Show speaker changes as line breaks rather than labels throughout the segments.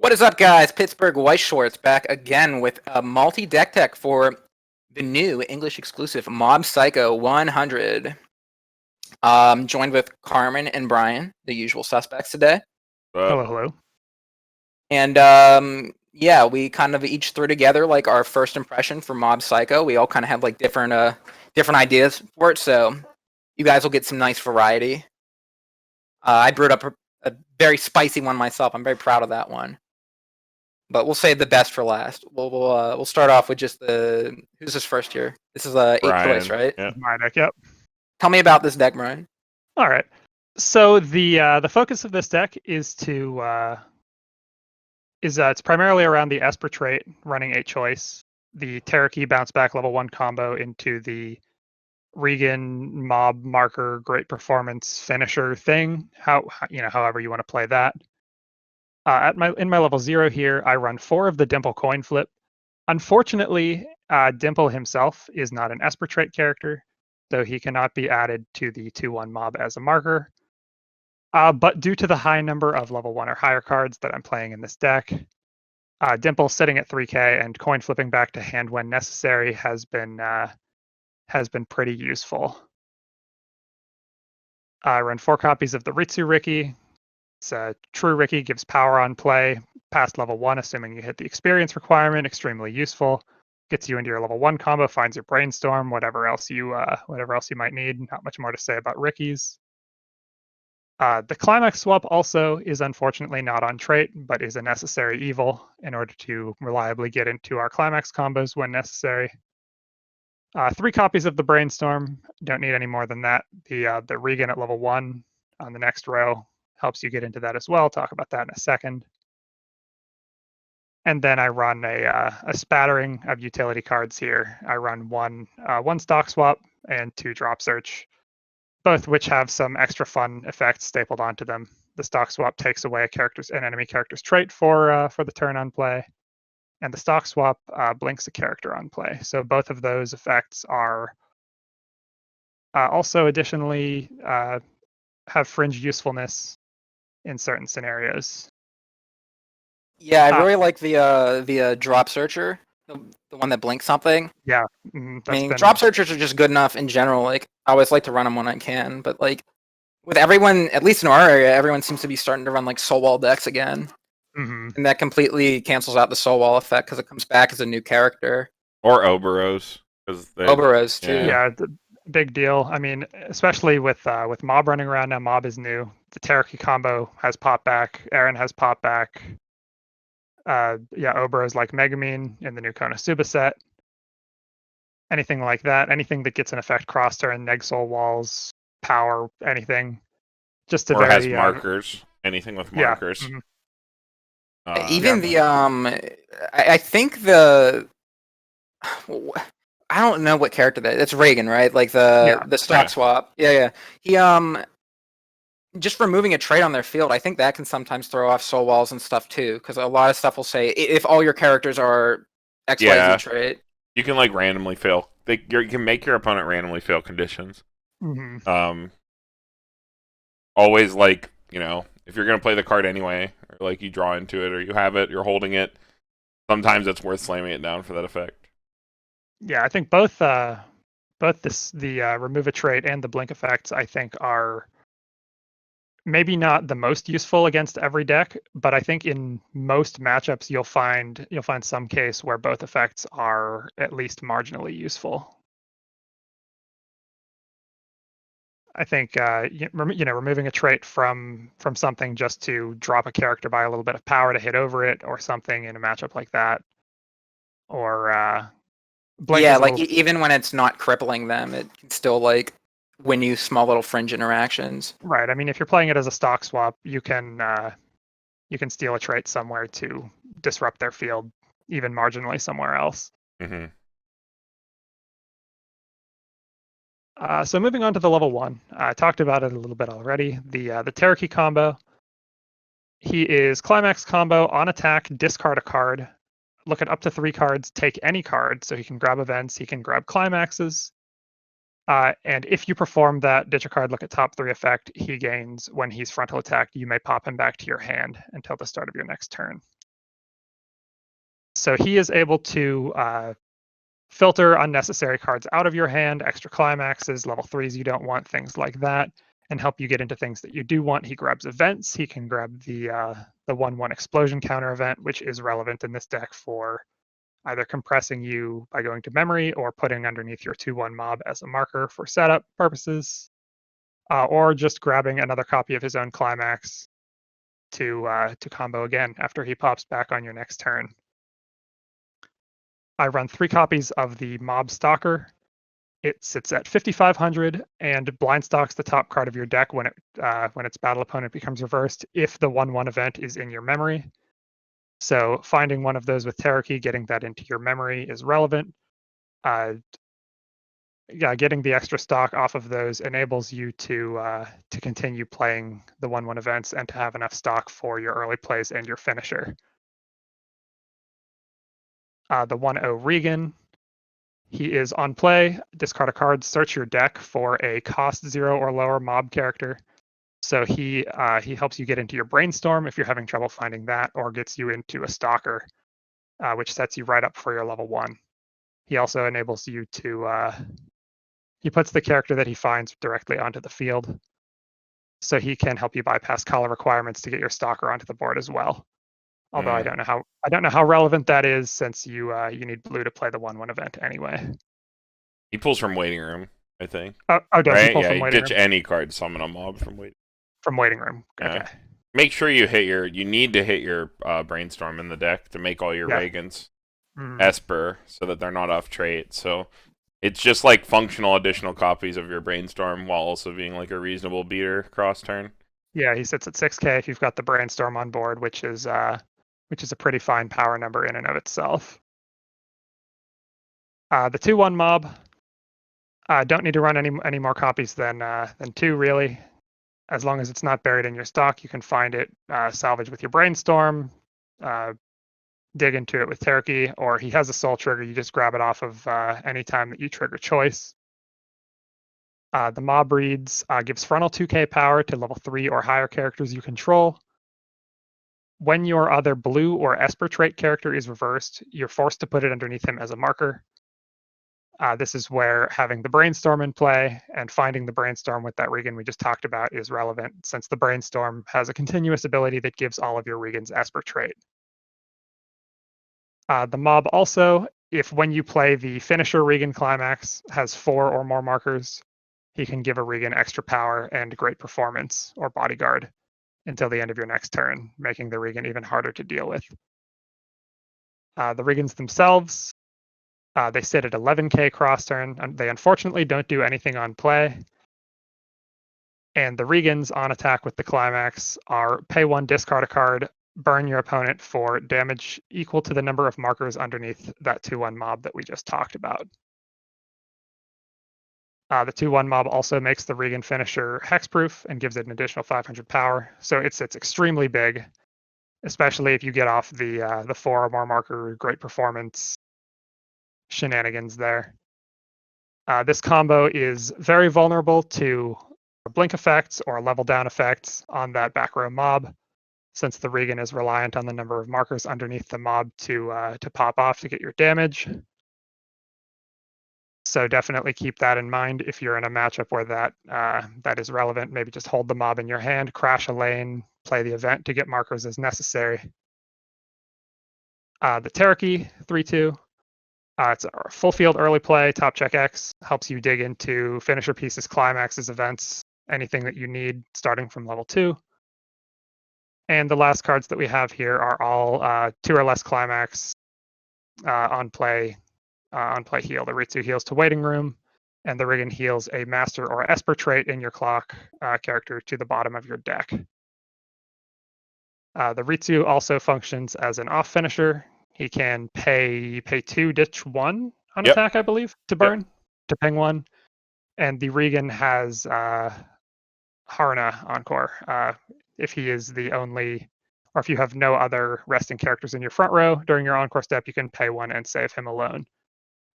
What is up, guys? Pittsburgh White Shorts back again with a multi-deck tech for the new English exclusive Mob Psycho 100. Joined with Carmen and Brian, the usual suspects today.
Hello.
And yeah, we kind of each threw together like our first impression for Mob Psycho. We all kind of have like different ideas for it, so you guys will get some nice variety. I brewed up a very spicy one myself. I'm very proud of that one. But we'll save the best for last. We'll start off with just who's this first here? This is eighth choice, right?
Yep.
My deck, yep.
Tell me about this deck, Brian.
All right. So the focus of this deck is it's primarily around the Esper trait, running 8 choice, the Terror Key bounce back level 1 combo into the Regan mob marker great performance finisher thing. However you want to play that. In my level 0 here, I run 4 of the Dimple coin flip. Unfortunately, Dimple himself is not an Esper trait character, so he cannot be added to the 2/1 mob as a marker. But due to the high number of level 1 or higher cards that I'm playing in this deck, Dimple sitting at 3k and coin flipping back to hand when necessary has been pretty useful. I run 4 copies of the Ritsu Riki. It's a true Riki, gives power on play, past level 1, assuming you hit the experience requirement, extremely useful. Gets you into your level 1 combo, finds your brainstorm, whatever else you might need. Not much more to say about Rikis. The climax swap also is unfortunately not on trait, but is a necessary evil in order to reliably get into our climax combos when necessary. 3 copies of the brainstorm, don't need any more than that. The Regan at level 1 on the next row helps you get into that as well. Talk about that in a second. And then I run a spattering of utility cards here. I run one stock swap and 2 drop search, both which have some extra fun effects stapled onto them. The stock swap takes away an enemy character's trait for the turn on play, and the stock swap blinks a character on play. So both of those effects are also additionally have fringe usefulness in certain scenarios.
Yeah, I really like the drop searcher, the one that blinks something.
Yeah,
drop searchers are just good enough in general. Like, I always like to run them when I can, but like with everyone, at least in our area, everyone seems to be starting to run like soul wall decks again, and that completely cancels out the soul wall effect because it comes back as a new character.
Or Oberos,
Oberos too.
Yeah, big deal. I mean, especially with Mob running around now. Mob is new. The Terror Key combo has pop back. Aaron has pop back. Oberos like Megamine in the new Konosuba set. Anything like that. Anything that gets an effect cross turn, neg soul walls, power, anything. Just to
has markers. Anything with markers.
Yeah. Even the I think the I don't know what character that's Reagan, right? Like the stock swap. Yeah. He just removing a trait on their field, I think that can sometimes throw off soul walls and stuff too, because a lot of stuff will say if all your characters are XYZ trait.
You can like randomly fail. You can make your opponent randomly fail conditions. Always like, if you're gonna play the card anyway, or like you draw into it, or you have it, you're holding it. Sometimes it's worth slamming it down for that effect.
Yeah, I think both the remove a trait and the blink effects, I think, are maybe not the most useful against every deck, but I think in most matchups you'll find some case where both effects are at least marginally useful. I think removing a trait from something just to drop a character by a little bit of power to hit over it, or something in a matchup like that, or blink
even when it's not crippling them, it can still like win you small little fringe interactions.
Right. I mean, if you're playing it as a stock swap, you can steal a trait somewhere to disrupt their field, even marginally somewhere else. So moving on to the level 1, I talked about it a little bit already. The Terror Key combo. He is climax combo on attack, discard a card, look at up to 3 cards, take any card. So he can grab events, he can grab climaxes. And if you perform that ditch a card, look at top 3 effect, he gains when he's frontal attacked. You may pop him back to your hand until the start of your next turn. So he is able to filter unnecessary cards out of your hand, extra climaxes, level 3s you don't want, things like that, and help you get into things that you do want. He grabs events. He can grab the 1/1 explosion counter event, which is relevant in this deck for either compressing you by going to memory or putting underneath your 2/1 mob as a marker for setup purposes, or just grabbing another copy of his own climax to combo again after he pops back on your next turn. I run 3 copies of the Mob Stalker. It sits at 5,500 and blind stalks the top card of your deck when its battle opponent becomes reversed if the 1/1 event is in your memory. So finding one of those with Terror Key, getting that into your memory is relevant. Getting the extra stock off of those enables you to continue playing the 1/1 events and to have enough stock for your early plays and your finisher. The 1/0 Regan. He is on play, discard a card, search your deck for a cost 0 or lower mob character. So he helps you get into your brainstorm if you're having trouble finding that, or gets you into a stalker, which sets you right up for your level 1. He also enables you to he puts the character that he finds directly onto the field, so he can help you bypass color requirements to get your stalker onto the board as well. Although I don't know how relevant that is, since you need blue to play the 1/1 event anyway.
He pulls from waiting room, I think.
Does
right?
he pull
Yeah,
from
you
waiting
ditch
room?
any card, summon a mob from waiting.
From waiting room.
Yeah.
Okay.
Make sure you need to hit your brainstorm in the deck to make all your Reagans Esper, so that they're not off trait. So it's just like functional additional copies of your brainstorm while also being like a reasonable beater cross turn.
Yeah, he sits at 6k if you've got the brainstorm on board, which is a pretty fine power number in and of itself. The 2/1 mob, don't need to run any more copies than 2 really. As long as it's not buried in your stock, you can find it, salvage with your brainstorm, dig into it with Terror Key, or he has a soul trigger. You just grab it off of any time that you trigger choice. The mob reads gives frontal 2k power to level 3 or higher characters you control. When your other blue or Esper trait character is reversed, you're forced to put it underneath him as a marker. This is where having the brainstorm in play and finding the brainstorm with that Regan we just talked about is relevant, since the brainstorm has a continuous ability that gives all of your Regans Esper trait. The mob also, if when you play the finisher Regan climax has 4 or more markers, he can give a Regan extra power and great performance or bodyguard until the end of your next turn, making the Regan even harder to deal with. The Regans themselves, they sit at 11k cross turn, and they unfortunately don't do anything on play. And the Regans on attack with the climax are pay 1, discard a card, burn your opponent for damage equal to the number of markers underneath that 2/1 mob that we just talked about. The 2/1 mob also makes the Regan finisher hexproof and gives it an additional 500 power, so it's extremely big, especially if you get off the 4 or more marker great performance shenanigans there. This combo is very vulnerable to blink effects or level down effects on that back row mob, since the Regan is reliant on the number of markers underneath the mob to pop off to get your damage. So definitely keep that in mind if you're in a matchup where that is relevant. Maybe just hold the mob in your hand, crash a lane, play the event to get markers as necessary. The Terror Key 3/2. It's a full field early play, top check X, helps you dig into finisher pieces, climaxes, events, anything that you need starting from level 2. And the last cards that we have here are all 2 or less climax on play heal. The Ritsu heals to waiting room, and the Regan heals a master or Esper trait in your clock character to the bottom of your deck. The Ritsu also functions as an off finisher. He can pay 2, ditch 1 on attack, I believe, to burn, to ping 1. And the Regan has Harna Encore. If he is the only, or if you have no other resting characters in your front row during your Encore step, you can pay 1 and save him alone.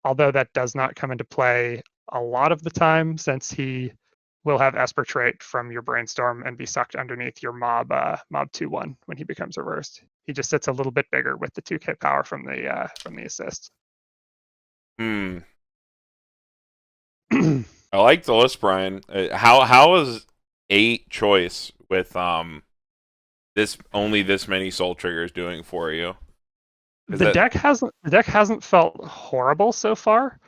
Although that does not come into play a lot of the time, since he will have Esper trait from your brainstorm and be sucked underneath your mob 2/1 when he becomes reversed. He just sits a little bit bigger with the 2K power from the assist.
I like the list, Brian. How is 8 choice with this many soul triggers doing for you?
The deck hasn't felt horrible so far.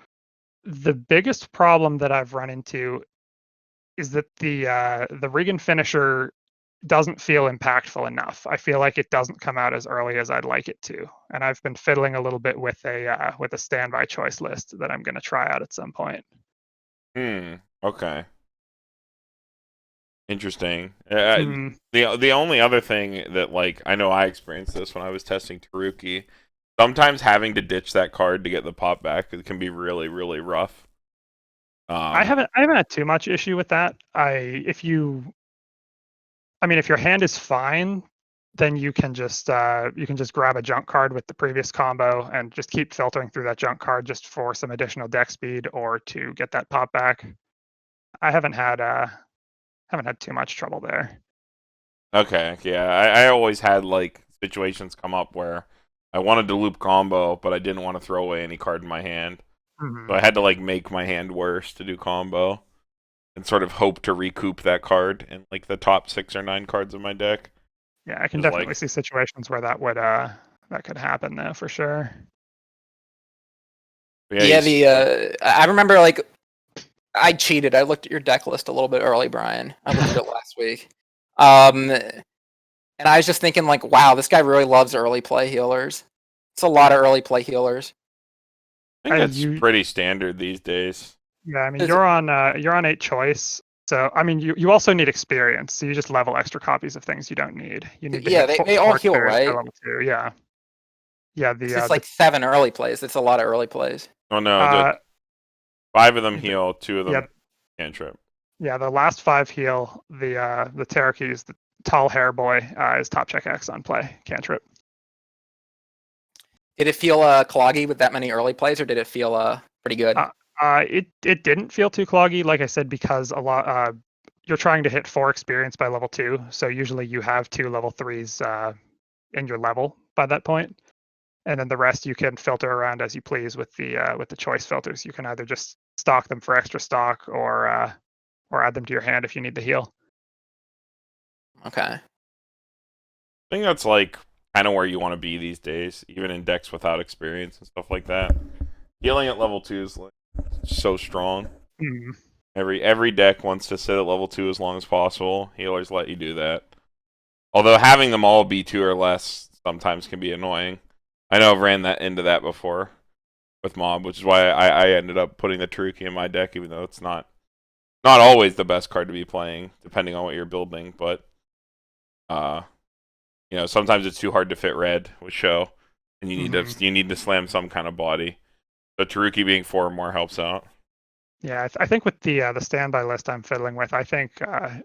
The biggest problem that I've run into is that the Regan finisher doesn't feel impactful enough. I feel like it doesn't come out as early as I'd like it to, and I've been fiddling a little bit with a standby choice list that I'm going to try out at some point.
Okay. Interesting. The only other thing that, like, I know I experienced this when I was testing Taruki. Sometimes having to ditch that card to get the pop back, it can be really, really rough.
I haven't had too much issue with that. If your hand is fine, then you can just grab a junk card with the previous combo and just keep filtering through that junk card just for some additional deck speed or to get that pop back. I haven't had too much trouble there.
Okay, yeah, I always had like situations come up where I wanted to loop combo, but I didn't want to throw away any card in my hand. So I had to like make my hand worse to do combo and sort of hope to recoup that card in like the top 6 or 9 cards of my deck.
Yeah, I can definitely see situations where that could happen though, for sure.
Yeah, I remember like I cheated. I looked at your deck list a little bit early, Brian. I looked at it last week. And I was just thinking like, wow, this guy really loves early play healers. It's a lot of early play healers.
I think that's pretty standard these days.
Yeah, I mean you're on 8 choice. So I mean you also need experience. So you just level extra copies of things you don't need. You need
they all heal, right?
Level 2, yeah. Yeah,
it's like 7 early plays. It's a lot of early plays.
Oh no, 5 of them heal, 2 of them cantrip.
Yeah, the last 5 heal. The Tarakees, the tall hair boy, is top check X on play, cantrip.
Did it feel cloggy with that many early plays, or did it feel pretty good?
It didn't feel too cloggy, like I said, because a lot you're trying to hit 4 experience by level 2, so usually you have 2 level 3s in your level by that point, and then the rest you can filter around as you please with the choice filters. You can either just stock them for extra stock or add them to your hand if you need the heal.
Okay.
I think that's like kind of where you want to be these days, even in decks without experience and stuff like that. Healing at level 2 is like so strong. Every deck wants to sit at level 2 as long as possible. Healers let you do that. Although having them all be 2 or less sometimes can be annoying. I know I've ran into that before with Mob, which is why I ended up putting the Taruki in my deck, even though it's not always the best card to be playing, depending on what you're building. But sometimes it's too hard to fit red with show, and you need to slam some kind of body. So Taruki being 4 or more helps out.
Yeah, I think with the standby list I'm fiddling with, I think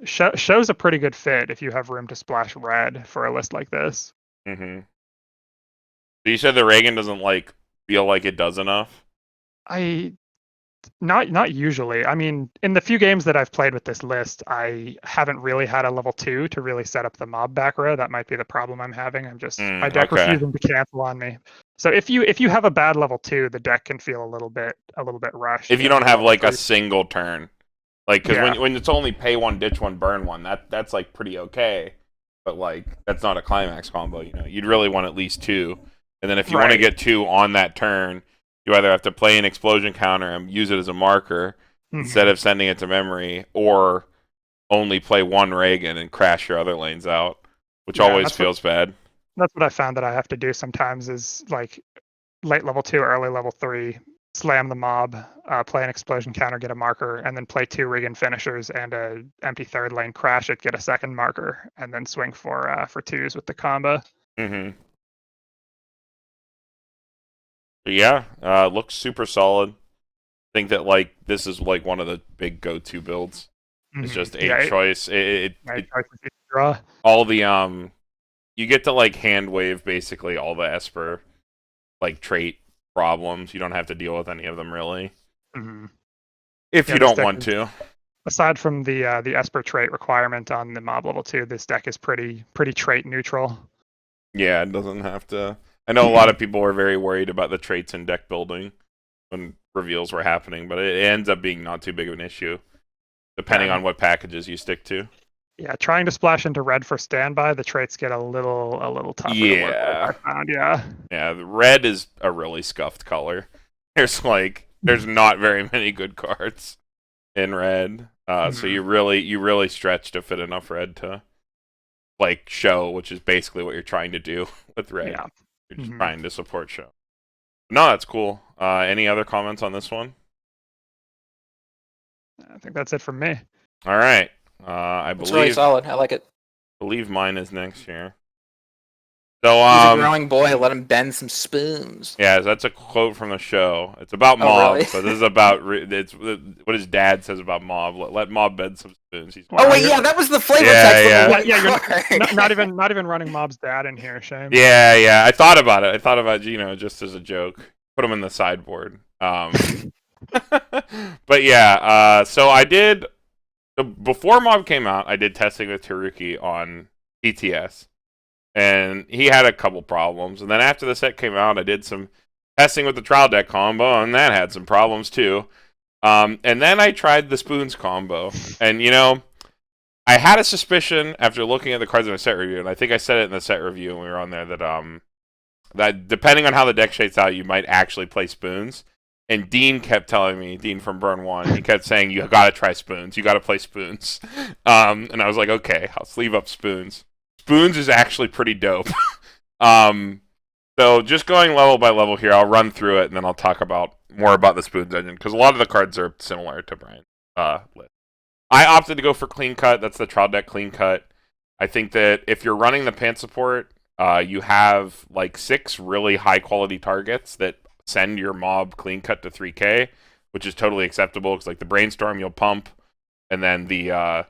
show's a pretty good fit if you have room to splash red for a list like this.
So you said the Reagan doesn't like feel like it does enough?
Not usually. I mean, in the few games that I've played with this list, I haven't really had a level 2 to really set up the mob back row. That might be the problem I'm having. I'm just my deck refusing to cancel on me. So if you have a bad level 2, the deck can feel a little bit rushed.
If you don't have like a single turn, like because when it's only pay 1, ditch 1, burn 1, that's like pretty okay. But like that's not a climax combo. You'd really want at least 2, and then if you want to get 2 on that turn, you either have to play an explosion counter and use it as a marker instead of sending it to memory, or only play 1 Reagan and crash your other lanes out, which always feels bad.
That's what I found that I have to do sometimes is like late level 2, early level 3, slam the mob, play an explosion counter, get a marker, and then play 2 Regan finishers and a empty third lane, crash it, get a second marker, and then swing for 2s with the combo.
Yeah, looks super solid. I think that like this is like one of the big go-to builds. It's just 8 choice. All the you get to like hand wave basically all the Esper like trait problems. You don't have to deal with any of them really. If you don't want to.
Aside from the Esper trait requirement on the mob level 2, this deck is pretty trait neutral.
Yeah, it doesn't have to. I know a lot of people were very worried about the traits in deck building when reveals were happening, but it ends up being not too big of an issue, depending on what packages you stick to.
Yeah, trying to splash into red for standby, the traits get a little tougher to work with, I found, yeah.
Yeah, the red is a really scuffed color. There's not very many good cards in red. So you really stretch to fit enough red to like show, which is basically what you're trying to do with red.
Yeah.
You're just trying to support show. No, that's cool. Any other comments on this one?
I think that's it from me.
All right. I believe
it's really solid. I like it.
Believe mine is next here. So
he's a growing boy. Let him bend some spoons.
Yeah, that's a quote from the show. It's about Mob, really? So this is about it's what his dad says about Mob. Let Mob bend some spoons.
Oh wait, yeah, that was the flavor text.
You're not even running Mob's dad in here, shame.
Yeah. I thought about it. I thought about just as a joke. Put him in the sideboard. But yeah, so I did. Before Mob came out, I did testing with Taruki on ETS. And he had a couple problems. And then after the set came out, I did some testing with the trial deck combo, and that had some problems too. And then I tried the spoons combo. And, I had a suspicion after looking at the cards in a set review, and I think I said it in the set review when we were on there, that depending on how the deck shakes out, you might actually play spoons. And Dean kept telling me, Dean from Burn 1, he kept saying, you got to try spoons. You got to play spoons. And I was like, okay, I'll sleeve up spoons. Spoons is actually pretty dope. So just going level by level here, I'll run through it and then I'll talk more about the Spoons engine because a lot of the cards are similar to Brian's list. I opted to go for Clean Cut. That's the trial deck Clean Cut. I think that if you're running the Pant support, you have like 6 really high quality targets that send your Mob Clean Cut to 3K, which is totally acceptable because like the Brainstorm you'll pump, and then the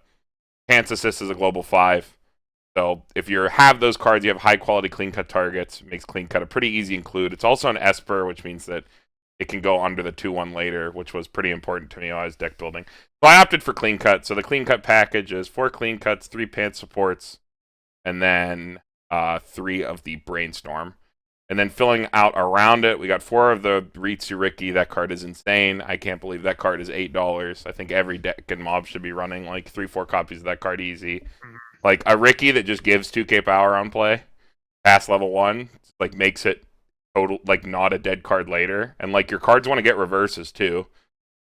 Pants Assist is a global 5. So if you have those cards, you have high quality clean cut targets. It makes clean cut a pretty easy include. It's also an Esper, which means that it can go under the 2/1 later, which was pretty important to me while I was deck building. So I opted for clean cut. So the clean cut package is 4 clean cuts, 3 pants supports, and then 3 of the Brainstorm. And then filling out around it, we got 4 of the Ritsu Riki. That card is insane. I can't believe that card is $8. I think every deck and mob should be running like 3-4 copies of that card easy. Like a Riki that just gives 2k power on play, past level 1, like makes it total like not a dead card later. And like your cards want to get reverses too.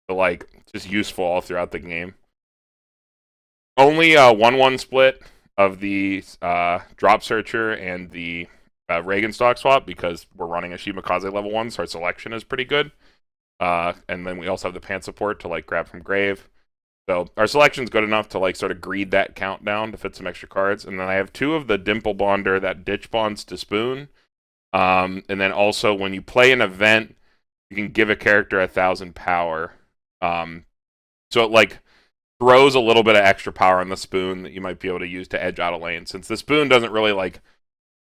So like just useful all throughout the game. Only 1/1 split of the Drop Searcher and the Reagan stock swap because we're running a Shimakaze level 1, so our selection is pretty good. And then we also have the Pant support to like grab from Grave. So our selection's good enough to like sort of greed that countdown to fit some extra cards. And then I have 2 of the Dimple Bonder that ditch bonds to Spoon. And then also when you play an event, you can give a character 1,000 power. So it like throws a little bit of extra power on the Spoon that you might be able to use to edge out a lane. Since the Spoon doesn't really like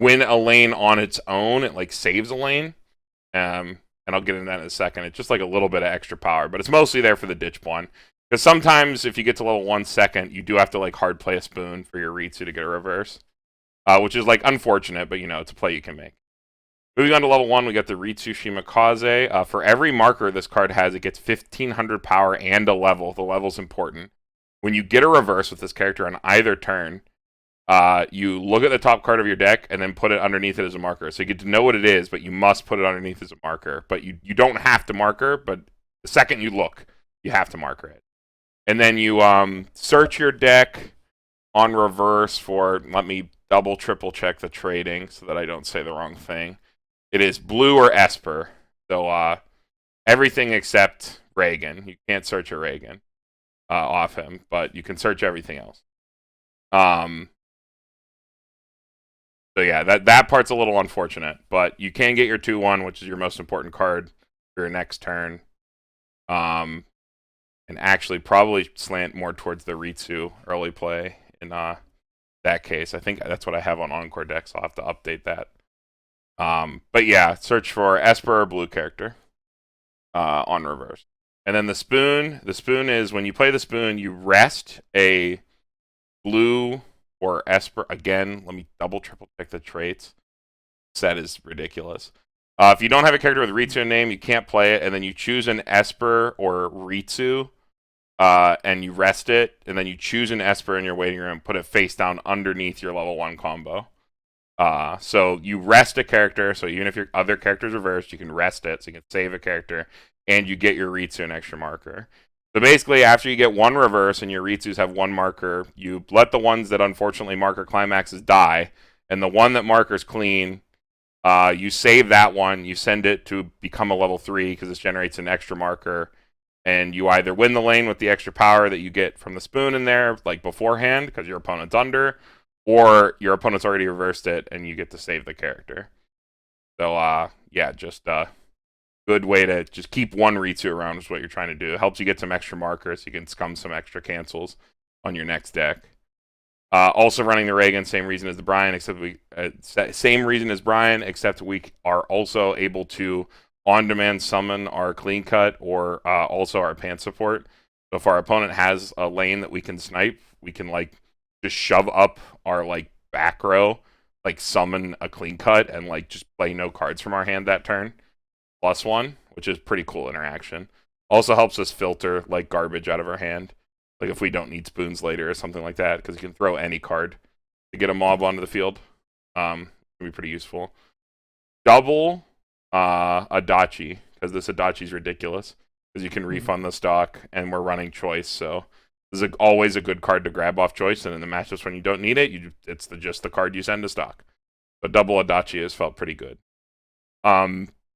win a lane on its own, it like saves a lane. And I'll get into that in a second. It's just like a little bit of extra power, but it's mostly there for the ditch bond. Because sometimes if you get to level 1 second, you do have to like hard play a Spoon for your Ritsu to get a reverse. Which is like unfortunate, but it's a play you can make. Moving on to level 1, we got the Ritsu Shimakaze. For every marker this card has, it gets 1,500 power and a level. The level's important. When you get a reverse with this character on either turn, you look at the top card of your deck and then put it underneath it as a marker. So you get to know what it is, but you must put it underneath as a marker. But you don't have to marker, but the second you look, you have to marker it. And then you search your deck on reverse for, let me double, triple check the trading so that I don't say the wrong thing. It is blue or Esper. So everything except Reagan. You can't search a Reagan off him, but you can search everything else. So yeah, that part's a little unfortunate, but you can get your 2/1, which is your most important card for your next turn. And actually probably slant more towards the Ritsu early play in that case. I think that's what I have on Encore deck, so I'll have to update that. But yeah, search for Esper or blue character on reverse. And then the Spoon is when you play the Spoon, you rest a blue or Esper. Again, let me double, triple check the traits. set is ridiculous. If you don't have a character with Ritsu in name, you can't play it, and then you choose an Esper or Ritsu, and you rest it, and then you choose an Esper in your waiting room, put it face down underneath your level 1 combo. So you rest a character, so even if your other character's reversed, you can rest it, so you can save a character, and you get your Ritsu an extra marker. So basically, after you get one reverse and your Ritsus have one marker, you let the ones that unfortunately marker climaxes die, and the one that markers clean, you save that one, you send it to become a level 3 because this generates an extra marker, and you either win the lane with the extra power that you get from the spoon in there, like beforehand, because your opponent's under, or your opponent's already reversed it, and you get to save the character. So, yeah, just good way to just keep one Ritsu around is what you're trying to do. It helps you get some extra markers. You can scum some extra cancels on your next deck. Also running the Reagan, same reason as the Brian, except same reason as Brian, except we are also able to on-demand summon our clean cut or also our pants support. So if our opponent has a lane that we can snipe, we can like just shove up our like back row, like summon a clean cut and like just play no cards from our hand that turn. +1, which is pretty cool interaction. Also helps us filter like garbage out of our hand, like if we don't need spoons later or something like that, because you can throw any card to get a mob onto the field. Can be pretty useful. Double Adachi, because this Adachi is ridiculous, because you can refund the stock, and we're running choice, so this is always a good card to grab off choice, and in the matchups when you don't need it, it's just the card you send to stock. But double Adachi has felt pretty good.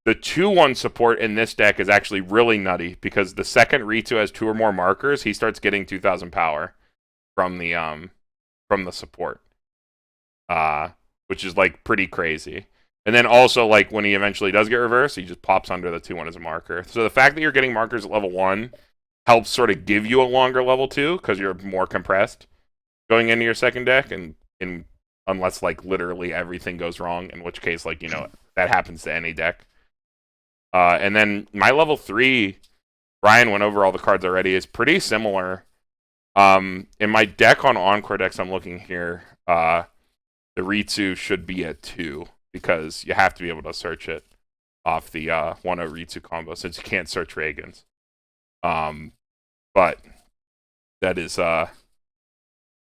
The 2/1 support in this deck is actually really nutty because the second Ritsu has 2 or more markers, he starts getting 2,000 power from the support, which is like pretty crazy. And then also like when he eventually does get reversed, he just pops under the 2/1 as a marker. So the fact that you're getting markers at level 1 helps sort of give you a longer level 2 because you're more compressed going into your second deck, and unless like literally everything goes wrong, in which case like that happens to any deck. And then my level 3, Brian went over all the cards already, is pretty similar. In my deck on Encore decks, I'm looking here, the Ritsu should be at 2, because you have to be able to search it off the 1-0 Ritsu combo, since you can't search Reagans. But that is,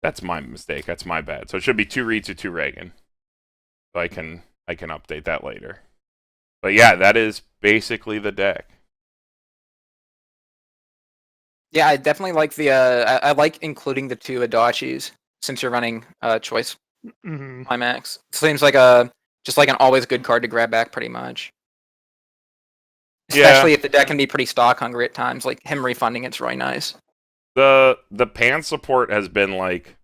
that's my mistake, that's my bad. So it should be 2 Ritsu, 2 Reagan. So I can update that later. But yeah, that is basically the deck.
Yeah, I definitely like the. I like including the 2 Adachis since you're running choice climax. Seems like just like an always good card to grab back, pretty much. Especially if the deck can be pretty stock hungry at times. Like him refunding it's really nice.
The pan support has been like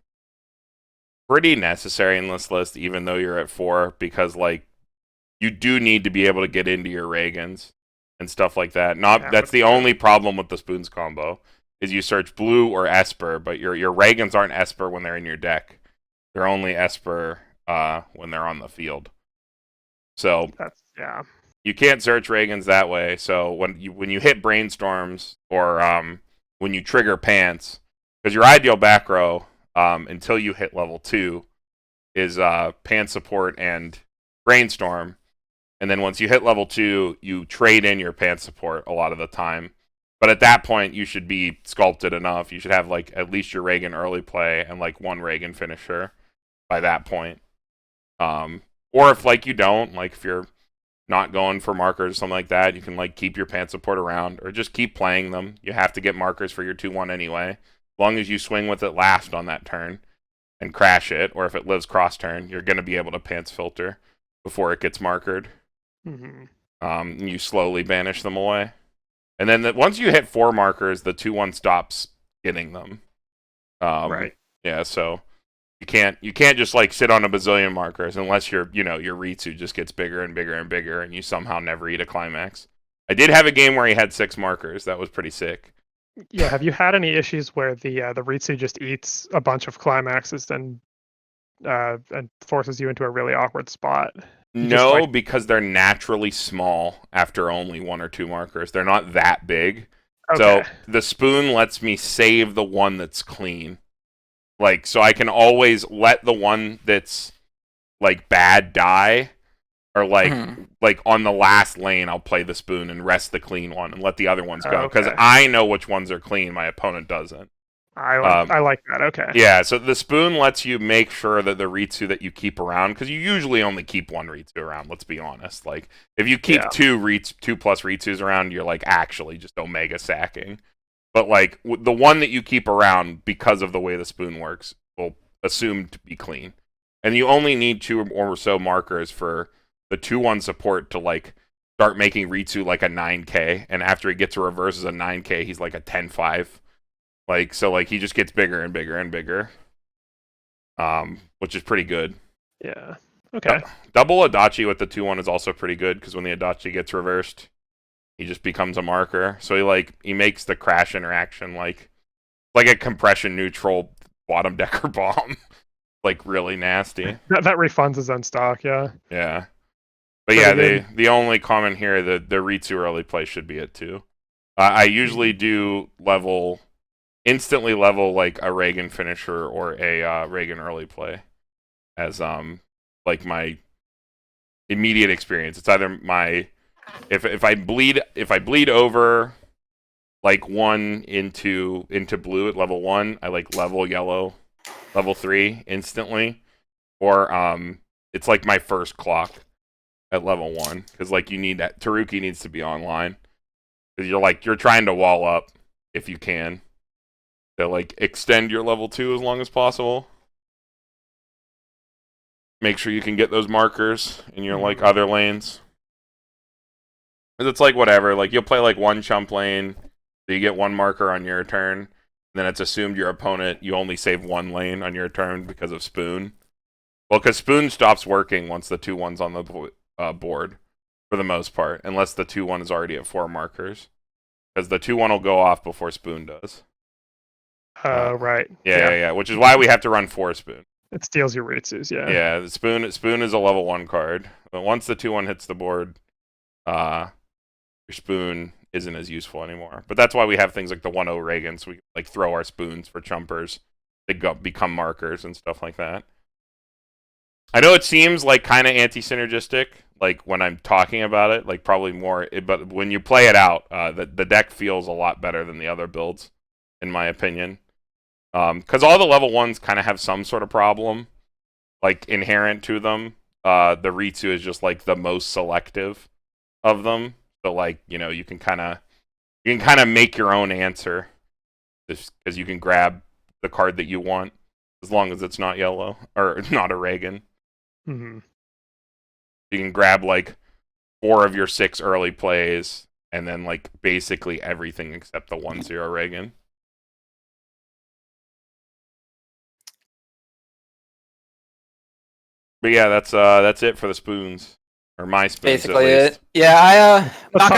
pretty necessary in this list, even though you're at 4, because like you do need to be able to get into your Reagans and stuff like that. That's the only problem with the spoons combo, is you search blue or Esper, but your Reagans aren't Esper when they're in your deck. They're only Esper when they're on the field. So you can't search Reagans that way. So when you hit brainstorms or when you trigger pants, because your ideal back row until you hit level 2 is pants support and brainstorm. And then once you hit level 2, you trade in your pants support a lot of the time. But at that point, you should be sculpted enough. You should have like at least your Reagan early play and like 1 Reagan finisher by that point. Or if like you don't, like if you're not going for markers or something like that, you can like keep your pants support around or just keep playing them. You have to get markers for your 2/1 anyway. As long as you swing with it last on that turn and crash it, or if it lives cross turn, you're going to be able to pants filter before it gets markered. You slowly banish them away, and then once you hit 4 markers, the 2/1 stops getting them.
Right.
Yeah. So you can't just like sit on a bazillion markers unless your Ritsu just gets bigger and bigger and bigger, and you somehow never eat a climax. I did have a game where he had 6 markers. That was pretty sick.
Yeah. Have you had any issues where the Ritsu just eats a bunch of climaxes and forces you into a really awkward spot?
No, because they're naturally small after only 1 or 2 markers. They're not that big. Okay. So the spoon lets me save the one that's clean. Like, so I can always let the one that's like bad die, Or like on the last lane, I'll play the spoon and rest the clean one and let the other ones go because I know which ones are clean. My opponent doesn't.
I like that. Okay.
Yeah, so the spoon lets you make sure that the Ritsu that you keep around, because you usually only keep one Ritsu around. Let's be honest. Like if you keep two plus Ritsus around, you're like actually just Omega sacking. But like the one that you keep around, because of the way the spoon works, will assume to be clean, and you only need 2 or so markers for the 2-1 support to like start making Ritsu like a 9k, and after he gets a reverse as a 9k, he's like a 10-5. Like so, like he just gets bigger and bigger and bigger, which is pretty good.
Yeah. Okay.
Double Adachi with the 2-1 is also pretty good because when the Adachi gets reversed, he just becomes a marker. So he makes the crash interaction like a compression neutral bottom decker bomb, like really nasty.
That refunds his end stock. Yeah.
Yeah. But yeah, the only comment here, the Ritsu early play should be at 2. I usually do instantly level like a Reagan finisher or a Reagan early play as like my immediate experience. It's either my if I bleed over like 1 into blue at level 1, I like level yellow level 3 instantly, or it's like my first clock at level 1 because like you need that Taruki needs to be online because you're trying to wall up if you can to like extend your level 2 as long as possible. Make sure you can get those markers in your like other lanes. Because it's like whatever, like you'll play like 1 chump lane, so you get 1 marker on your turn, and then it's assumed your opponent, you only save 1 lane on your turn because of spoon. Well, because spoon stops working once the 2-1's on the board, for the most part, unless the 2-1 is already at 4 markers. Because the 2-1 will go off before spoon does.
Right.
Yeah, which is why we have to run 4 spoon.
It steals your Ritsus, yeah.
Yeah, the spoon is a level 1 card. But once the 2-1 hits the board, your spoon isn't as useful anymore. But that's why we have things like the 1-0 Reagan, so we like throw our spoons for chumpers to become markers and stuff like that. I know it seems like kind of anti-synergistic, like when I'm talking about it, like probably more, but when you play it out, the deck feels a lot better than the other builds, in my opinion. Because all the level 1s kind of have some sort of problem, like inherent to them. The Ritsu is just like the most selective of them. So like, you can kind of make your own answer, just because you can grab the card that you want, as long as it's not yellow or not a Reagan.
Mm-hmm.
You can grab like 4 of your 6 early plays, and then like basically everything except the 1-0 Reagan. But yeah, that's it for the spoons, or my spoons.
Basically it. Yeah, I'm not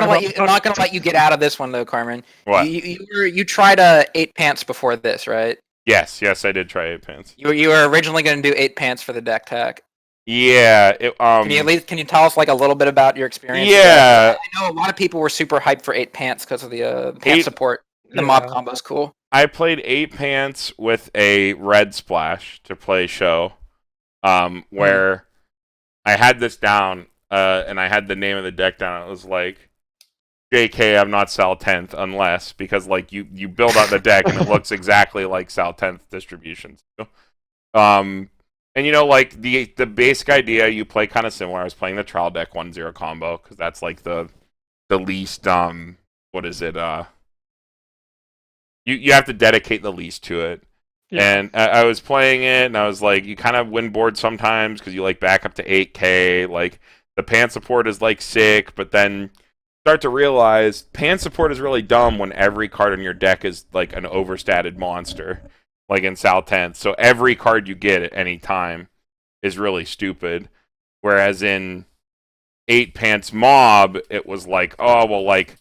gonna let you get out of this one though, Carmen.
What?
You tried 8 pants before this, right?
Yes, I did try 8 pants.
You were originally going to do 8 pants for the deck tech.
Yeah.
Can you tell us like a little bit about your experience?
Yeah.
I know a lot of people were super hyped for 8 pants because of the pants support. The mob combo's cool.
I played 8 pants with a red splash to play show, where I had this down, and I had the name of the deck down. It was like, JK, I'm not Sal 10th unless, because like you build out the deck and it looks exactly like Sal 10th distributions. And like the basic idea, you play kind of similar. I was playing the trial deck 1-0 combo because that's like the least what is it? You have to dedicate the least to it. Yeah. And I was playing it, and I was like, you kind of win board sometimes because you like back up to 8k. Like the pan support is like sick, but then start to realize pan support is really dumb when every card in your deck is like an overstated monster, like in Sal 10th. So every card you get at any time is really stupid. Whereas in 8 pants mob, it was like, oh well, like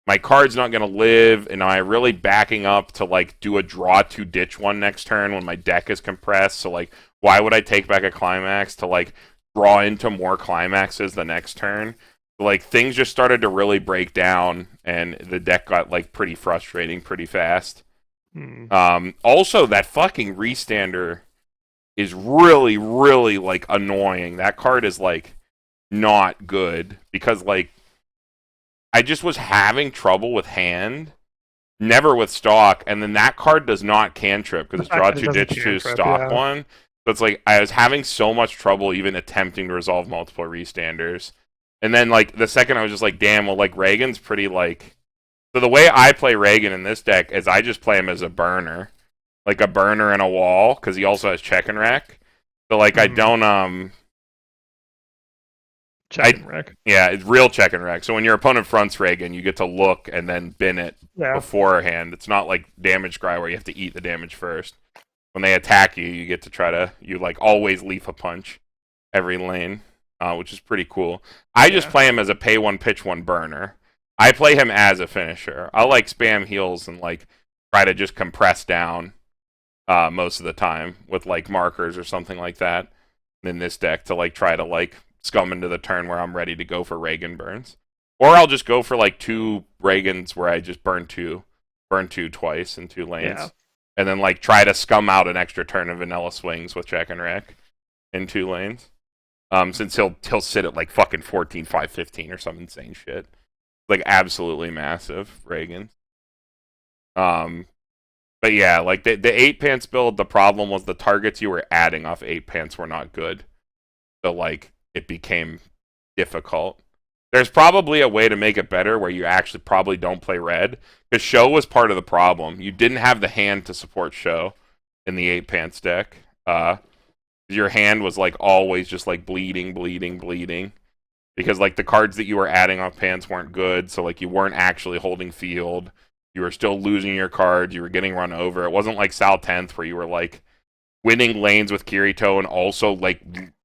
my card's not going to live, and am I really backing up to like do a draw to ditch one next turn when my deck is compressed? So like, why would I take back a climax to like draw into more climaxes the next turn? Like things just started to really break down, and the deck got like pretty frustrating pretty fast. Also, that fucking Restander is really, really like annoying. That card is like not good because like I just was having trouble with hand, never with stock, and then that card does not cantrip because it's draw
It
2,
doesn't
ditch 2,
cantrip,
stock
yeah.
1. So it's like I was having so much trouble even attempting to resolve multiple restanders. And then like the second I was just like, damn, well like Reagan's pretty like. So the way I play Reagan in this deck is I just play him as a burner, like a burner and a wall, because he also has check and wreck. So like I don't
check and wreck.
Yeah, it's real check and wreck. So when your opponent fronts Reagan, you get to look and then bin it beforehand. It's not like damage cry where you have to eat the damage first. When they attack you, you get to try to like always leaf a punch every lane, which is pretty cool. I just play him as a pay one, pitch one burner. I play him as a finisher. I'll like spam heals and like try to just compress down most of the time with like markers or something like that in this deck to like try to like scum into the turn where I'm ready to go for Reagan burns. Or I'll just go for like 2 Reagans where I just burn 2 twice in 2 lanes.
Yeah.
And then like try to scum out an extra turn of vanilla swings with check and wreck in 2 lanes. Since he'll sit at like fucking 14, 5, 15 or some insane shit. Like absolutely massive Reagan. But yeah, like the 8 pants build, the problem was the targets you were adding off 8 pants were not good. So like it became difficult. There's probably a way to make it better where you actually probably don't play red. Because Show was part of the problem. You didn't have the hand to support Show in the 8 pants deck. Your hand was like always just like bleeding. Because like the cards that you were adding off pants weren't good, so like you weren't actually holding field. You were still losing your cards, you were getting run over. It wasn't like Sal 10th where you were like winning lanes with Kirito and also like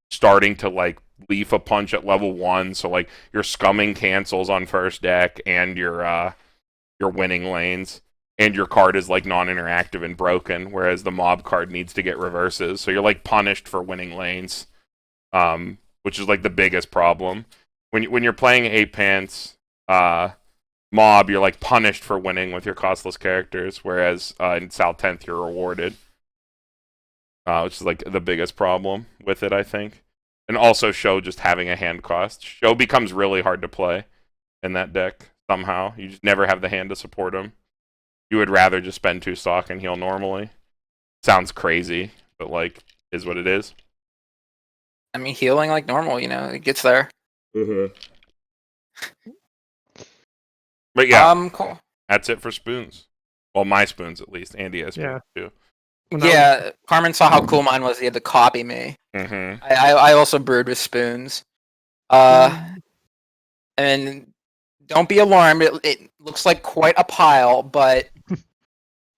starting to like leaf a punch at level 1, so like you're scumming cancels on first deck and you're winning lanes. And your card is like non-interactive and broken, whereas the mob card needs to get reverses. So you're like punished for winning lanes, which is like the biggest problem. When you're playing 8 pants mob, you're like punished for winning with your costless characters, whereas in Sal 10th you're rewarded, which is like the biggest problem with it, I think. And also Show just having a hand cost. Show becomes really hard to play in that deck somehow. You just never have the hand to support him. You would rather just spend 2 stock and heal normally. Sounds crazy, but like is what it is.
I mean, healing like normal, it gets there.
Mm-hmm. But yeah,
cool.
That's it for spoons. Well, my spoons at least. Andy has spoons too.
Yeah, Carmen saw how cool mine was. He had to copy me.
Mm-hmm.
I also brewed with spoons. And don't be alarmed. It looks like quite a pile, but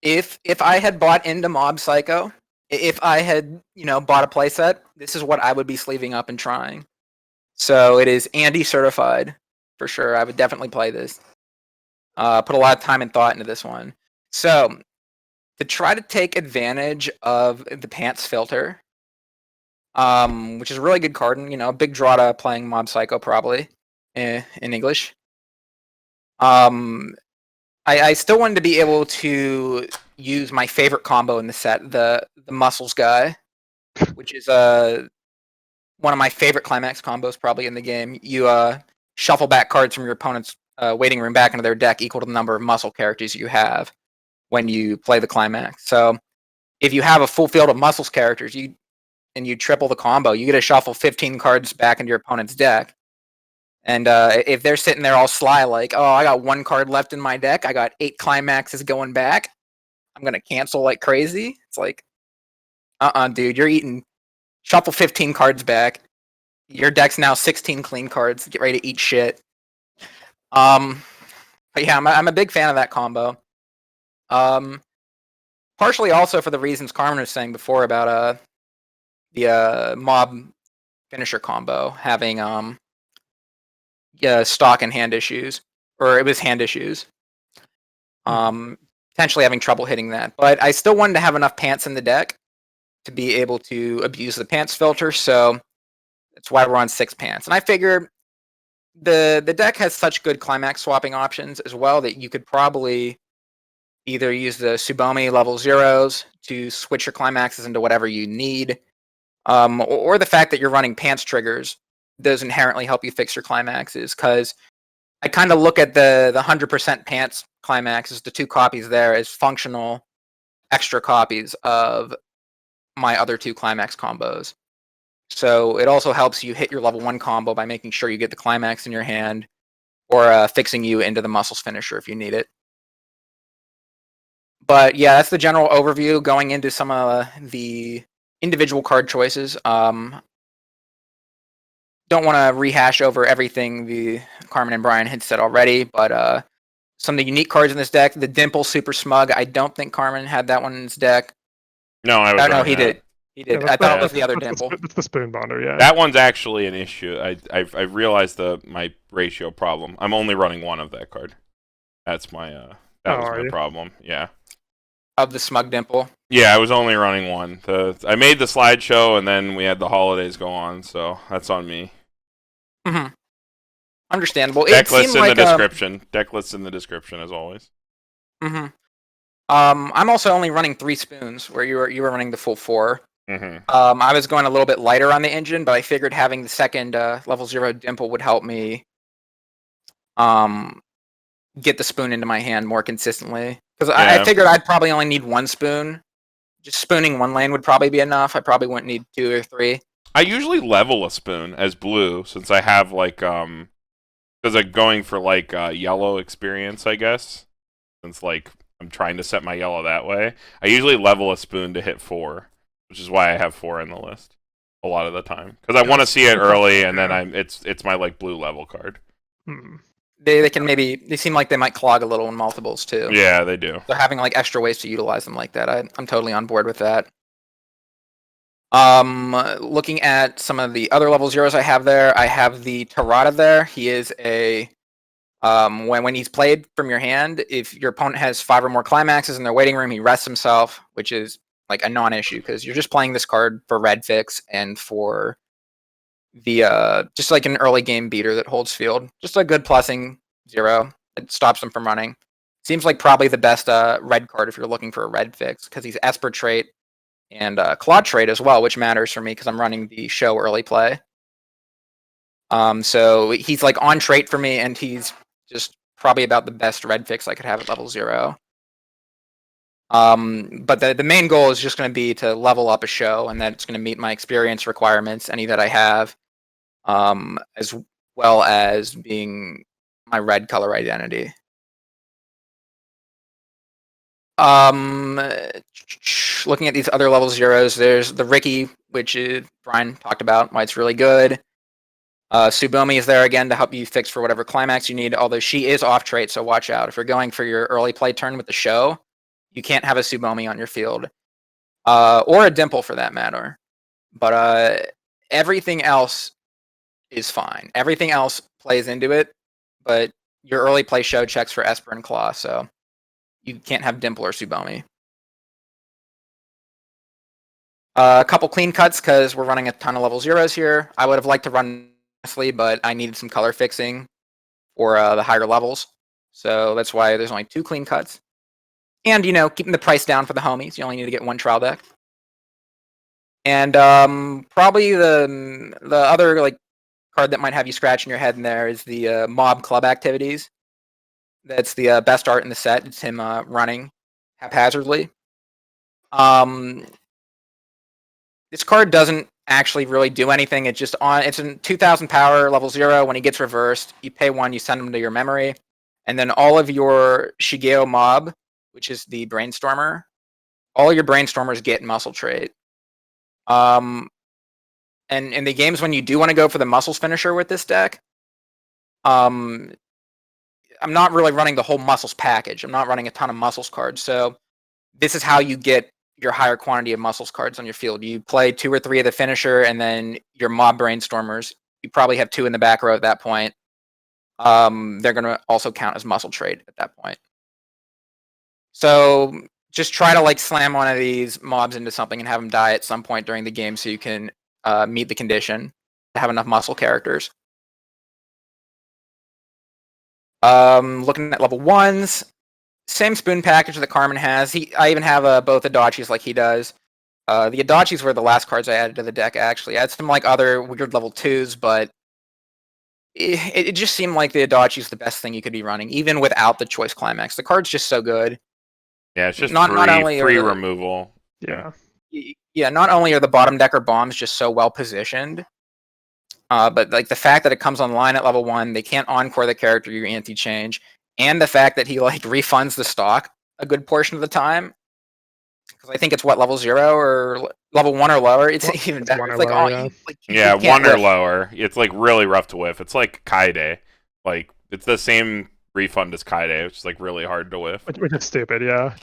if I had bought into Mob Psycho, if I had bought a playset, this is what I would be sleeving up and trying. So it is Andy certified for sure. I would definitely play this. Put a lot of time and thought into this one. So to try to take advantage of the pants filter, which is a really good card, and a big draw to playing Mob Psycho probably in English. I still wanted to be able to use my favorite combo in the set, the Muscles guy, which is one of my favorite climax combos probably in the game. You shuffle back cards from your opponent's waiting room back into their deck equal to the number of muscle characters you have when you play the climax. So if you have a full field of muscles characters, you triple the combo, you get to shuffle 15 cards back into your opponent's deck. And if they're sitting there all sly, like, oh, I got 1 card left in my deck, I got 8 climaxes going back, I'm gonna cancel like crazy. It's like, dude, you're eating. Shuffle 15 cards back. Your deck's now 16 clean cards. Get ready to eat shit. But yeah, I'm a big fan of that combo. Partially also for the reasons Carmen was saying before about the mob finisher combo having stock and hand issues, or it was hand issues. Potentially having trouble hitting that, but I still wanted to have enough pants in the deck to be able to abuse the pants filter, so that's why we're on 6 pants. And I figure the deck has such good climax swapping options as well that you could probably either use the Tsubomi level 0s to switch your climaxes into whatever you need, or the fact that you're running pants triggers those inherently help you fix your climaxes, because I kind of look at the 100% pants climaxes, the 2 copies there, as functional extra copies of my other 2 climax combos. So it also helps you hit your level 1 combo by making sure you get the climax in your hand, or fixing you into the muscles finisher if you need it. But yeah, that's the general overview. Going into some of the individual card choices. Don't want to rehash over everything the Carmen and Brian had said already, but some of the unique cards in this deck. The Dimple Super Smug. I don't think Carmen had that one in his deck.
No, I was.
Oh, no,
running
he
that.
did. He did.
Yeah,
I thought it was the other
that's
Dimple.
That's the spoon bonder, yeah.
That one's actually an issue. I've realized my ratio problem. I'm only running 1 of that card. That's my that was my problem. Yeah.
Of the Smug Dimple.
Yeah, I was only running 1. I made the slideshow, and then we had the holidays go on, so that's on me.
Mm-hmm. Understandable.
Deck list in the description. Deck list in the description, as always.
Mm-hmm. I'm also only running 3 spoons, where you were running the full 4.
Mm-hmm.
I was going a little bit lighter on the engine, but I figured having the second level 0 Dimple would help me get the spoon into my hand more consistently. Because I figured I'd probably only need 1 spoon. Just spooning 1 lane would probably be enough. I probably wouldn't need 2 or 3.
I usually level a spoon as blue, since I have because I'm going for yellow experience, I guess. Since I'm trying to set my yellow that way. I usually level a spoon to hit 4, which is why I have 4 in the list a lot of the time. Because I want to see it early, and then it's my blue level card.
They can they seem like they might clog a little in multiples too.
Yeah, they do.
So having extra ways to utilize them like that, I'm totally on board with that. Looking at some of the other level 0s I have there, I have the Tarada there. He is a when he's played from your hand, if your opponent has 5 or more climaxes in their waiting room, he rests himself, which is a non-issue, because you're just playing this card for red fix and for the just an early game beater that holds field. Just a good plussing 0. It stops them from running. Seems like probably the best red card if you're looking for a red fix, because he's Esper trait and Claude trait as well, which matters for me because I'm running the show early play. So he's on trait for me, and he's just probably about the best red fix I could have at level 0. But the main goal is just going to be to level up a show, and that's going to meet my experience requirements, any that I have, as well as being my red color identity. Looking at these other level 0s, there's the Ricky, which Brian talked about, why it's really good. Tsubomi is there again to help you fix for whatever climax you need, although she is off trait, so watch out. If you're going for your early play turn with the show, you can't have a Tsubomi on your field. Or a Dimple for that matter. But everything else is fine. Everything else plays into it, but your early play show checks for Esper and Claw, so you can't have Dimple or Tsubomi. A couple clean cuts, because we're running a ton of level 0s here. I would have liked to run but I needed some color fixing for the higher levels. So that's why there's only 2 clean cuts. And, keeping the price down for the homies. You only need to get 1 trial deck. And probably the other card that might have you scratching your head in there is the Mob Club Activities. That's the best art in the set. It's him running haphazardly. This card doesn't actually really do anything. It's a 2000 power level 0. When he gets reversed, you pay 1, you send him to your memory, and then all of your Shigeo mob, which is the Brainstormer, all your Brainstormers get muscle trait. And in the games when you do want to go for the muscles finisher with this deck, I'm not really running the whole muscles package. I'm not running a ton of muscles cards, so this is how you get your higher quantity of muscles cards on your field. You play 2 or 3 of the finisher, and then your mob Brainstormers, you probably have 2 in the back row at that point. They're going to also count as muscle trait at that point. So just try to slam one of these mobs into something and have them die at some point during the game, so you can meet the condition to have enough muscle characters. Looking at level 1s, same spoon package that Carmen has. I even have both Adachis like he does. The Adachis were the last cards I added to the deck, actually. I had some other weird level 2s, but it just seemed like the Adachi is the best thing you could be running, even without the choice climax. The card's just so good.
Yeah, it's just
not only
free
are
removal.
not only are the bottom decker bombs just so well positioned, but like the fact that it comes online at level 1, they can't encore the character you anti-change, and the fact that he like refunds the stock a good portion of the time. Because I think it's what, level 0 or level 1 or lower. It's even better. It's like
lower,
yeah,
you
1 or
whiff.
lower. It's like really rough to whiff. It's like Kaide. Like it's the same refund as Kaide, which is like really hard to whiff.
Which is stupid, yeah.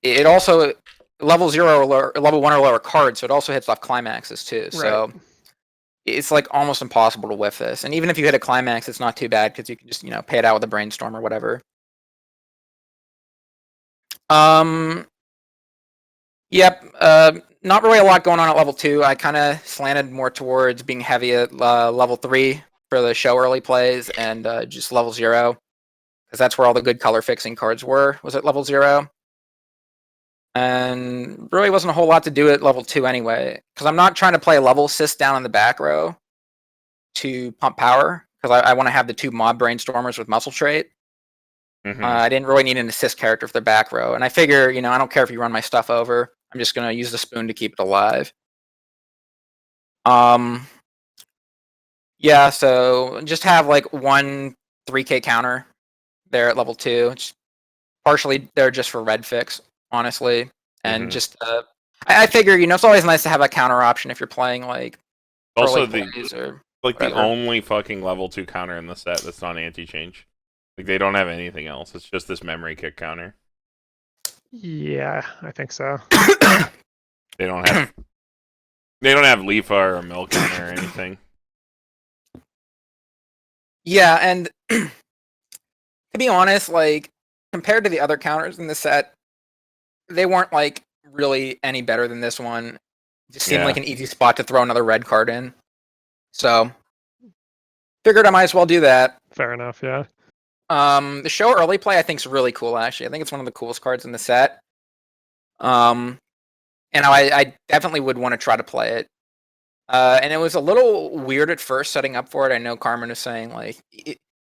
It also level 0 or lower, level 1 or lower cards, so it also hits off climaxes too. So it's like almost impossible to whiff this. And even if you hit a climax, it's not too bad because you can just pay it out with a brainstorm or whatever. Yep. Not really a lot going on at level 2. I kind of slanted more towards being heavy at level 3 for the show early plays, and just level 0 because that's where all the good color fixing cards were. Was at level 0. And really wasn't a whole lot to do at level 2 anyway, because I'm not trying to play level assist down in the back row to pump power, because I want to have the 2 mob brainstormers with muscle trait. I didn't really need an assist character for the back row, and I figure, I don't care if you run my stuff over. I'm just going to use the spoon to keep it alive. Yeah, so just have like one 3k counter there at level 2. It's partially there just for red fix, honestly. And just, I figure, it's always nice to have a counter option if you're playing like
also
early plays or
like
whatever.
The only fucking level 2 counter in the set that's not anti-change. Like they don't have anything else. It's just this memory kick counter.
Yeah, I think so.
They don't have Leafa or a mill counter or anything.
Yeah, and to be honest, like compared to the other counters in the set, they weren't like really any better than this one. It just seemed like an easy spot to throw another red card in. So figured I might as well do that.
Fair enough, yeah.
The show early play I think is really cool actually. I think it's one of the coolest cards in the set. And I definitely would want to try to play it. And it was a little weird at first setting up for it. I know Carmen was saying like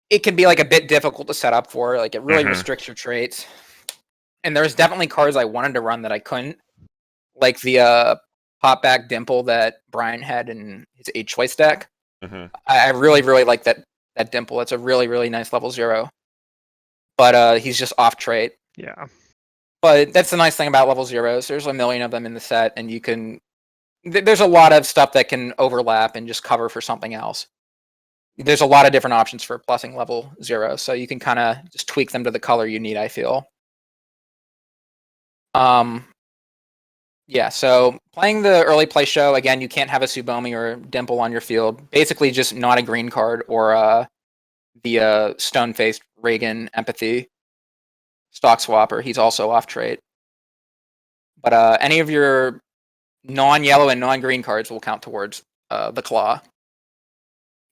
it can be like a bit difficult to set up for. Like it really restricts your traits. And there's definitely cards I wanted to run that I couldn't. Like the pop back dimple that Brian had in his 8 choice deck. I really, really like that dimple. It's a really, really nice level 0. But he's just off trait.
Yeah.
But that's the nice thing about level 0s. There's a million of them in the set, and you can... There's a lot of stuff that can overlap and just cover for something else. There's a lot of different options for plussing level 0, so you can kind of just tweak them to the color you need, I feel. Yeah, so playing the early play show, again, you can't have a Tsubomi or a Dimple on your field. Basically just not a green card or the stone-faced Reagan Empathy stock swapper. He's also off trait. But any of your non-yellow and non-green cards will count towards the Claw.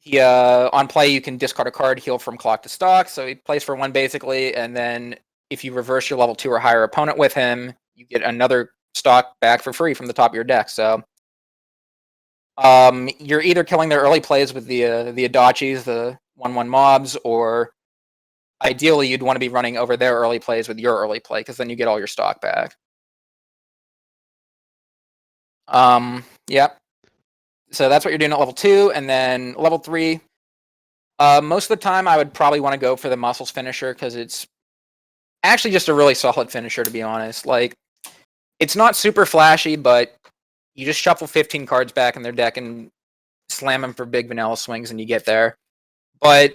He on play, you can discard a card, heal from clock to stock, so he plays for 1 basically, and then if you reverse your level 2 or higher opponent with him, you get another stock back for free from the top of your deck. So you're either killing their early plays with the Adachis, the 1/1 mobs, or ideally you'd want to be running over their early plays with your early play, because then you get all your stock back. Yeah. So that's what you're doing at level 2, and then level 3. Most of the time, I would probably want to go for the Muscles finisher, because it's actually just a really solid finisher, to be honest. Like, it's not super flashy, but you just shuffle 15 cards back in their deck and slam them for big vanilla swings, and you get there. But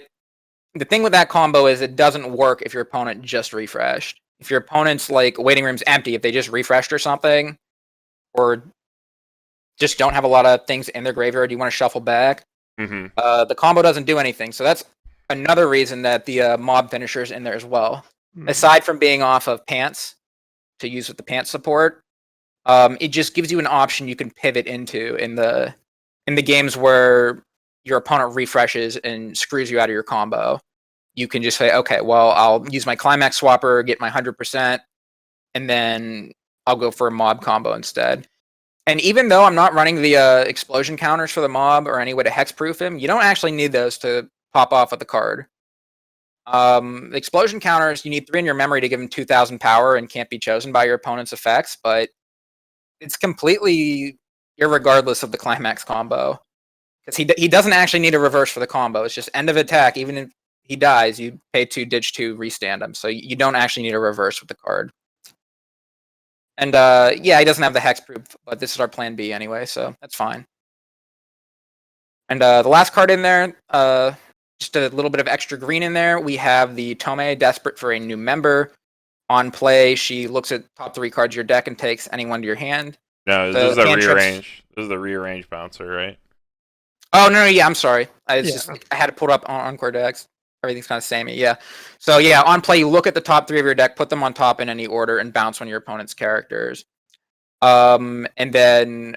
the thing with that combo is it doesn't work if your opponent just refreshed. If your opponent's like waiting room's empty, if they just refreshed or something, or just don't have a lot of things in their graveyard you want to shuffle back, the combo doesn't do anything. So that's another reason that the mob finisher's in there as well. Aside from being off of Pants to use with the Pants support, it just gives you an option you can pivot into in the games where your opponent refreshes and screws you out of your combo. You can just say, okay, well, I'll use my Climax Swapper, get my 100%, and then I'll go for a mob combo instead. And even though I'm not running the explosion counters for the mob or any way to hexproof him, you don't actually need those to pop off with the card. The explosion counters, you need 3 in your memory to give him 2,000 power and can't be chosen by your opponent's effects, but it's completely irregardless of the climax combo. Because he doesn't actually need a reverse for the combo. It's just end of attack. Even if he dies, you pay 2, ditch 2, restand him. So you don't actually need a reverse with the card. And yeah, he doesn't have the hexproof, but this is our plan B anyway, so that's fine. And the last card in there, just a little bit of extra green in there. We have the Tome, desperate for a new member. On play, she looks at top 3 cards of your deck and takes any one to your hand.
No, this is the rearrange. This is the rearrange bouncer, right?
Oh no, yeah, I'm sorry. I had to pull it up on Encore decks. Everything's kind of samey, yeah. So yeah, on play, you look at the top 3 of your deck, put them on top in any order, and bounce one of your opponent's characters. And then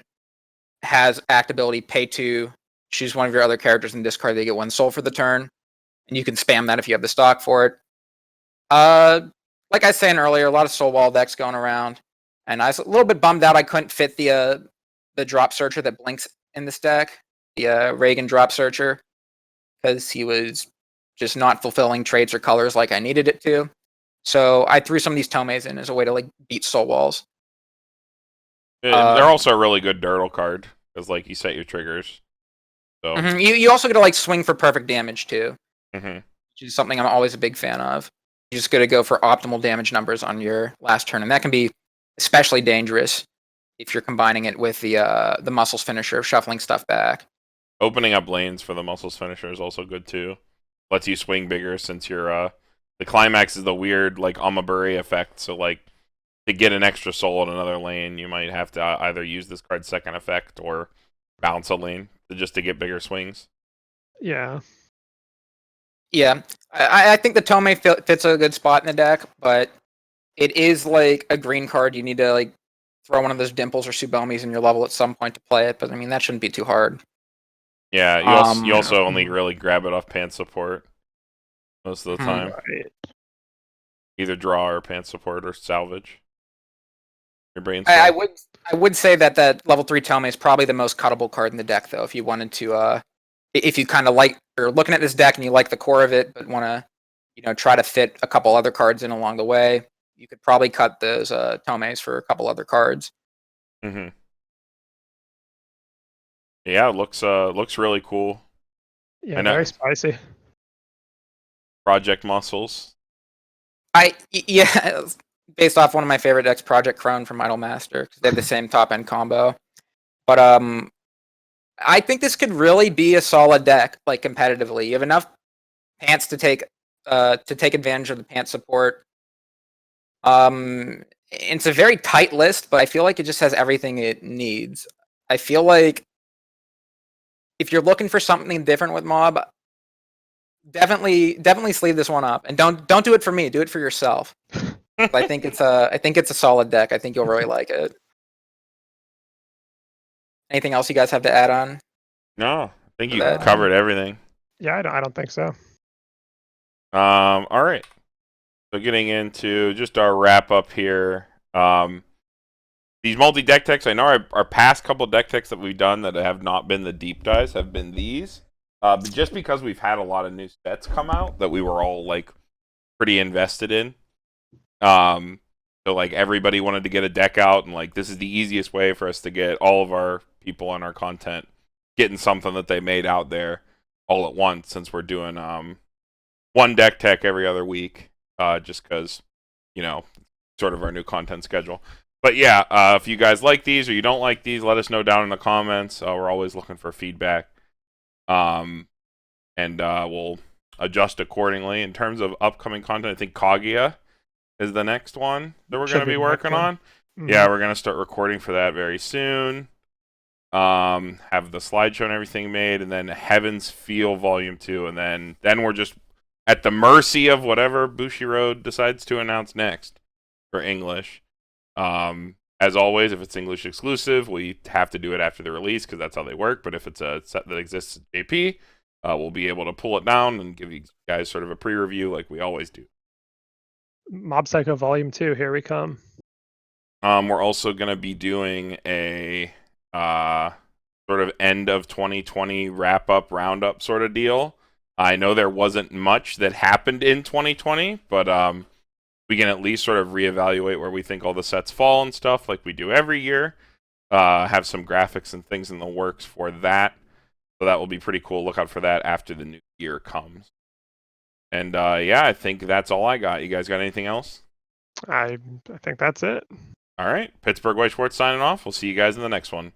has act ability, pay 2, choose one of your other characters and discard. They get 1 soul for the turn, and you can spam that if you have the stock for it. Like I was saying earlier, a lot of soul wall decks going around, and I was a little bit bummed out I couldn't fit the drop searcher that blinks in this deck, the Reagan drop searcher, because he was just not fulfilling traits or colors like I needed it to. So I threw some of these Tomes in as a way to like beat soul walls.
They're also a really good Dirtle card because like you set your triggers. So
you also get to like swing for perfect damage too,
which
is something I'm always a big fan of. You're just going to go for optimal damage numbers on your last turn, and that can be especially dangerous if you're combining it with the muscles finisher of shuffling stuff back.
Opening up lanes for the muscles finisher is also good too. Lets you swing bigger since you're the climax is the weird like Amaburi effect. So like to get an extra soul in another lane, you might have to either use this card's second effect or bounce a lane just to get bigger swings.
Yeah.
Yeah, I think the Tome fits a good spot in the deck, but it is like a green card. You need to like throw one of those Dimples or Subomis in your level at some point to play it, but I mean that shouldn't be too hard.
Yeah, you also only really grab it off pants support most of the time.
Right.
Either draw or pants support or salvage. Your brain.
I would say that level 3 Tome is probably the most cuttable card in the deck, though. If you wanted to, if you kind of like, you're looking at this deck and you like the core of it, but want to, try to fit a couple other cards in along the way, you could probably cut those Tomes for a couple other cards.
Yeah, it looks really cool.
Yeah, very spicy.
Project Muscles.
Based off one of my favorite decks, Project Crone from Idle Master, because they have the same top end combo. But I think this could really be a solid deck, like competitively. You have enough pants to take advantage of the pants support. It's a very tight list, but I feel like it just has everything it needs. I feel like if you're looking for something different with Mob, definitely sleeve this one up, and don't do it for me. Do it for yourself. I think it's a solid deck. I think you'll really like it. Anything else you guys have to add on?
No, I think you covered everything.
Yeah, I don't think so.
All right. So getting into just our wrap up here. These multi-deck techs, I know our past couple deck techs that we've done that have not been the deep dives have been these. But just because we've had a lot of new sets come out that we were all like pretty invested in. So like everybody wanted to get a deck out, and like this is the easiest way for us to get all of our people on our content getting something that they made out there all at once, since we're doing one deck tech every other week, just because sort of our new content schedule. But yeah, if you guys like these or you don't like these, let us know down in the comments. We're always looking for feedback, and we'll adjust accordingly. In terms of upcoming content, I think Kaguya is the next one that we're going to be working on. Yeah, we're going to start recording for that very soon. Have the slideshow and everything made, and then Heaven's Feel Volume 2, and then we're just at the mercy of whatever Bushiroad decides to announce next for English. As always, if it's English exclusive, we have to do it after the release because that's how they work. But if it's a set that exists at JP, we'll be able to pull it down and give you guys sort of a pre-review like we always do.
Mob Psycho Volume 2, here we come.
We're also going to be doing sort of end of 2020 wrap up roundup sort of deal. I know there wasn't much that happened in 2020, but we can at least sort of reevaluate where we think all the sets fall and stuff, like we do every year. Have some graphics and things in the works for that, so that will be pretty cool. Look out for that after the new year comes. And yeah, I think that's all I got. You guys got anything else?
I think that's it.
All right, Pittsburgh White Schwartz signing off. We'll see you guys in the next one.